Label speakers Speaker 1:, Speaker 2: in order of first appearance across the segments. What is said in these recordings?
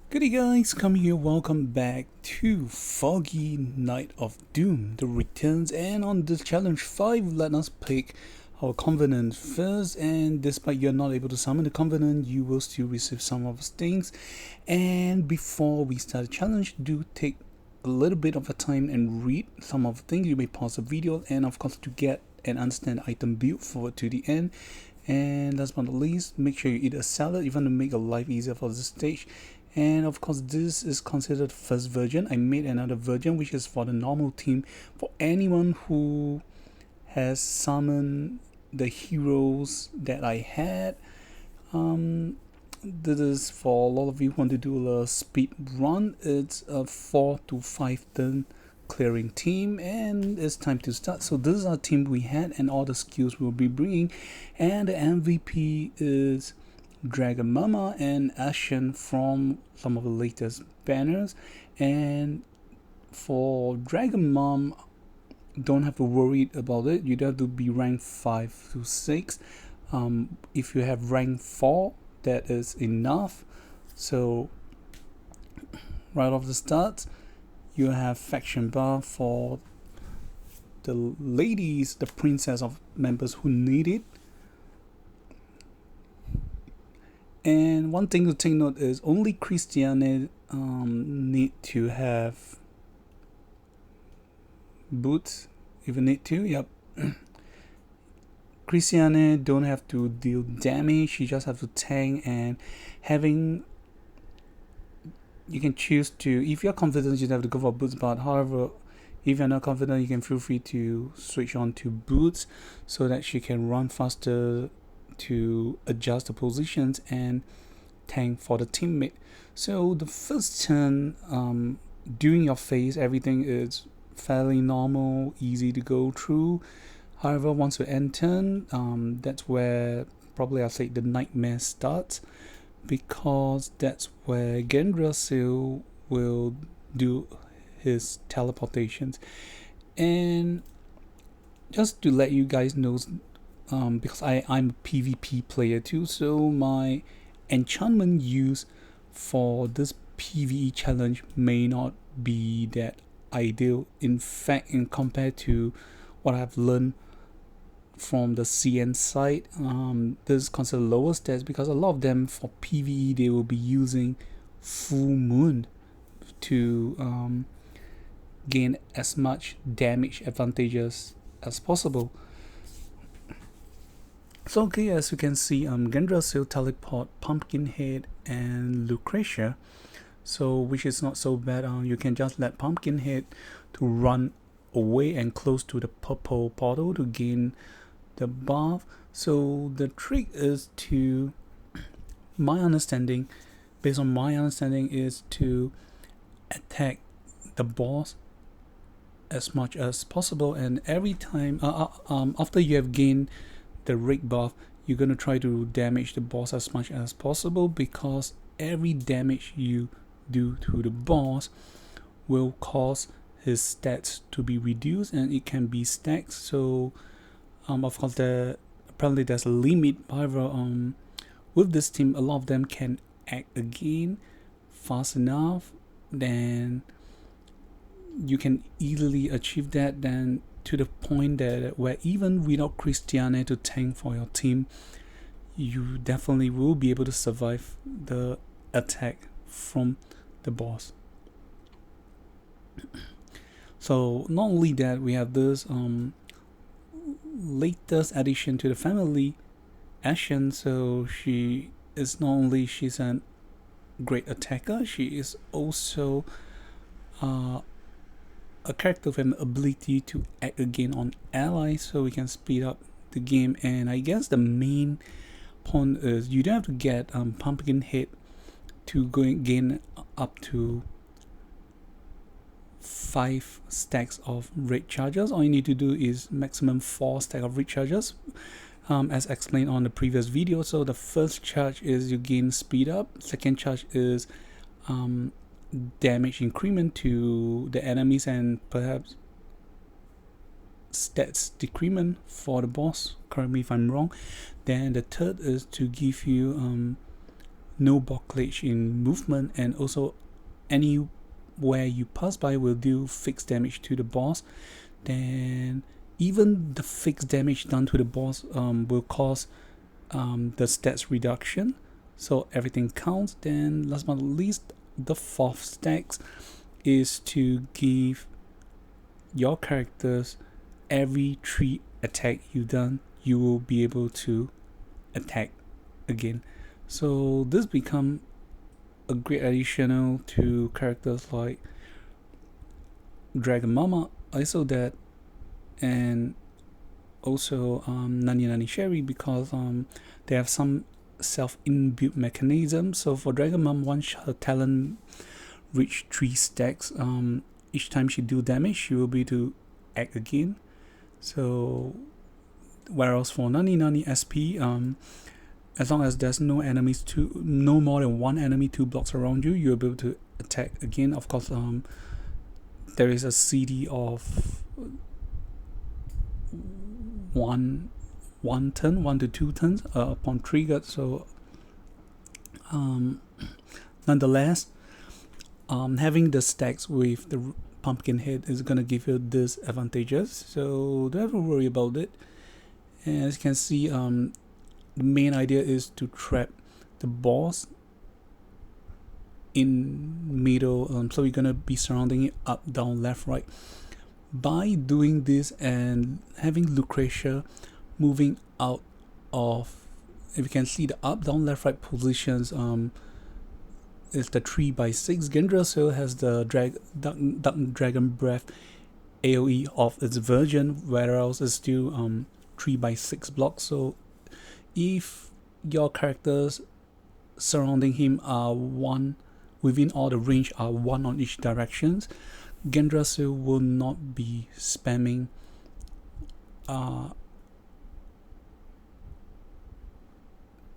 Speaker 1: Goody guys, come here, welcome back to Foggy Night of Doom, the returns, and on this challenge 5, let us pick our Covenant first, and despite you're not able to summon the Covenant, you will still receive some of the things. And before we start the challenge, do take a little bit of a time and read some of the things. You may pause the video, and of course to get and understand the item build forward to the end. And last but not least, make sure you eat a salad if you want to make your life easier for this stage. And of course this is considered first version. I made another version which is for the normal team, for anyone who has summoned the heroes that I had. This is for a lot of you who want to do a speed run. It's a 4 to 5 turn clearing team, and it's time to start. So this is our team we had and all the skills we'll be bringing, and the MVP is Dragon Mama and Ashen from some of the latest banners. And for Dragon Mom, don't have to worry about it. You don't have to be rank 5 to 6. If you have rank 4, that is enough. So right off the start, you have faction buff for the ladies, the princess of members who need it. And one thing to take note is only Christiane need to have boots if you need to. Yep. Christiane don't have to deal damage, she just have to tank, and having, you can choose to, if you're confident you have to go for boots, but however if you're not confident you can feel free to switch on to boots so that she can run faster to adjust the positions and tank for the teammate. So the first turn, during your phase, everything is fairly normal, easy to go through. However, once you end turn, that's where probably I'll say the nightmare starts, because that's where Langrisser will do his teleportations. And just to let you guys know, because I'm a PvP player too, so my enchantment use for this PvE challenge may not be that ideal. In fact, in compared to what I've learned from the CN side, this is considered lower stats, because a lot of them for PvE they will be using full moon to gain as much damage advantages as possible. So okay, as you can see, Langrisser teleport Pumpkinhead and Lucretia, so which is not so bad. You can just let Pumpkinhead to run away and close to the purple portal to gain the buff. So the trick is to, based on my understanding, is to attack the boss as much as possible, and every time after you have gained the rig buff, you're going to try to damage the boss as much as possible, because every damage you do to the boss will cause his stats to be reduced, and it can be stacked. So of course apparently there's a limit. However, with this team, a lot of them can act again fast enough, then you can easily achieve that, then to the point that where even without Christiane to tank for your team, you definitely will be able to survive the attack from the boss. So not only that, we have this latest addition to the family, Ashen. So she is not only she's a great attacker, she is also a character with an ability to act again on allies, so we can speed up the game. And I guess the main point is you don't have to get Pumpkinhead to gain up to 5 stacks of raid charges. All you need to do is maximum 4 stacks of raid charges, as explained on the previous video. So the first charge is you gain speed up, second charge is damage increment to the enemies, and perhaps stats decrement for the boss, correct me if I'm wrong. Then the third is to give you no blockage in movement, and also anywhere you pass by will do fixed damage to the boss. Then even the fixed damage done to the boss will cause the stats reduction, so everything counts. Then last but not least, the fourth stacks is to give your characters every 3 attack you done, you will be able to attack again. So this become a great additional to characters like Dragon Mama, Isodad, and also Nani Nani Sherry, because they have some self-inbuilt mechanism. So for Dragon Mom, once her talent reach 3 stacks, each time she do damage, she will be to act again. So whereas for Nani Nani SP, as long as there's no more than 1 enemy 2 blocks around you, you'll be able to attack again. Of course, there is a CD of 1 turn, 1 to 2 turns upon triggered. So nonetheless, having the stacks with the pumpkin head is gonna give you these advantages, so don't have to worry about it. And as you can see, the main idea is to trap the boss in middle, so you're gonna be surrounding it up, down, left, right. By doing this and having Langrisser moving out of, if you can see the up, down, left, right positions, is the 3x6. Langrisser has the Dragon Breath AoE of its version, whereas it's still 3x6 blocks. So if your characters surrounding him are 1 within all the range are 1 on each directions, Langrisser will not be spamming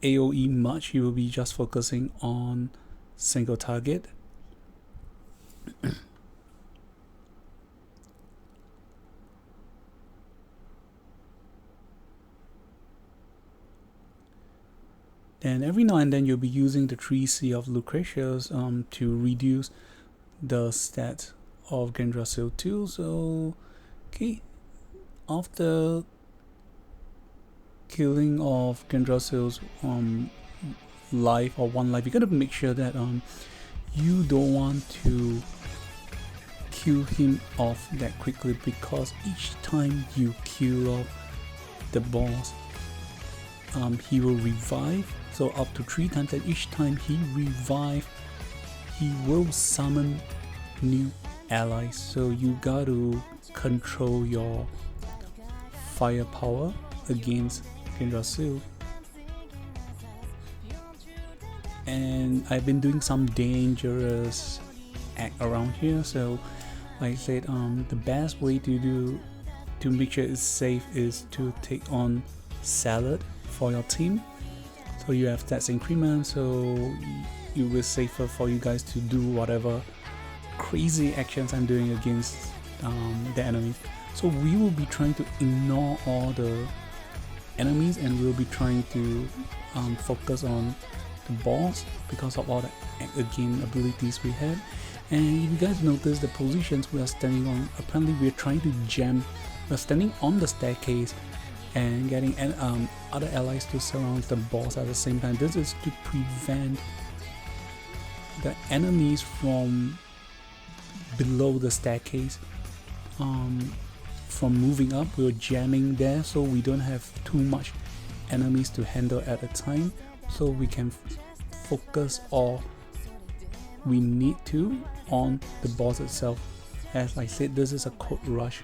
Speaker 1: AoE much. He will be just focusing on single target. And every now and then you'll be using the 3C of Langrisser's to reduce the stats of Langrisser too. So okay, after killing of Langrisser's life or 1 life, you gotta make sure that you don't want to kill him off that quickly, because each time you kill off the boss, he will revive, so up to 3 times, and each time he revives, he will summon new allies. So you got to control your firepower against Langrisser. And I've been doing some dangerous act around here, so like I said, the best way to make sure it's safe is to take on Salad for your team, so you have stats increment, so it will be safer for you guys to do whatever crazy actions I'm doing against the enemies. So we will be trying to ignore all the enemies, and we'll be trying to focus on the boss because of all the again abilities we have. And if you guys notice the positions we are standing on, apparently we're trying to jam, we're standing on the staircase and getting other allies to surround the boss at the same time. This is to prevent the enemies from below the staircase from moving up. We're jamming there so we don't have too much enemies to handle at a time, so we can focus all we need to on the boss itself. As I said, this is a code rush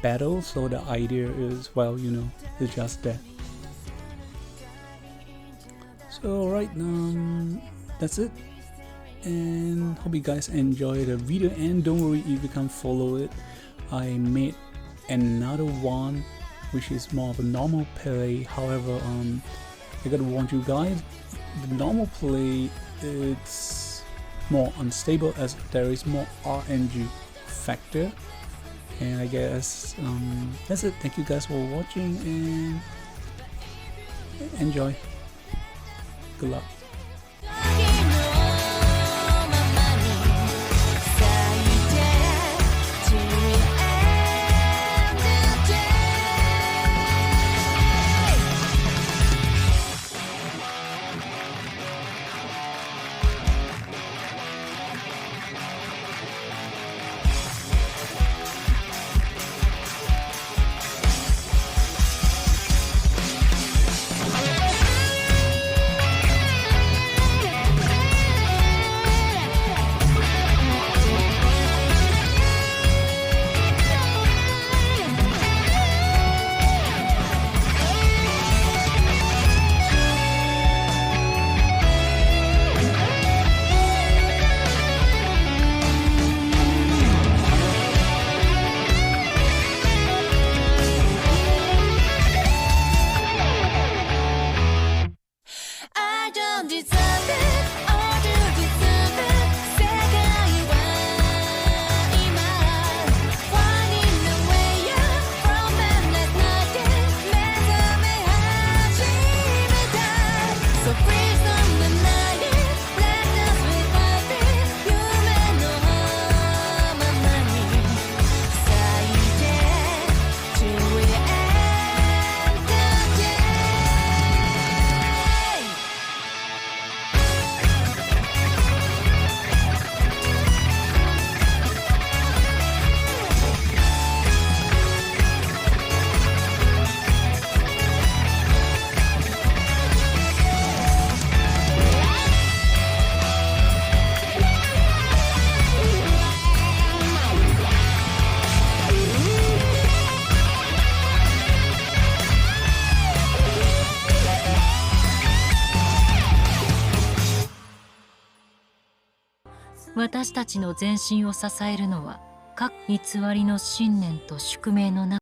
Speaker 1: battle, so the idea is, well, you know, it's just that. So right now that's it, and hope you guys enjoy the video. And don't worry if you can't follow it, I made another one which is more of a normal play. However, I gotta warn you guys, the normal play, it's more unstable as there is more RNG factor. And I guess that's it. Thank you guys for watching and enjoy. Good luck.
Speaker 2: 私たちの前進を支えるのは、各偽りの信念と宿命の中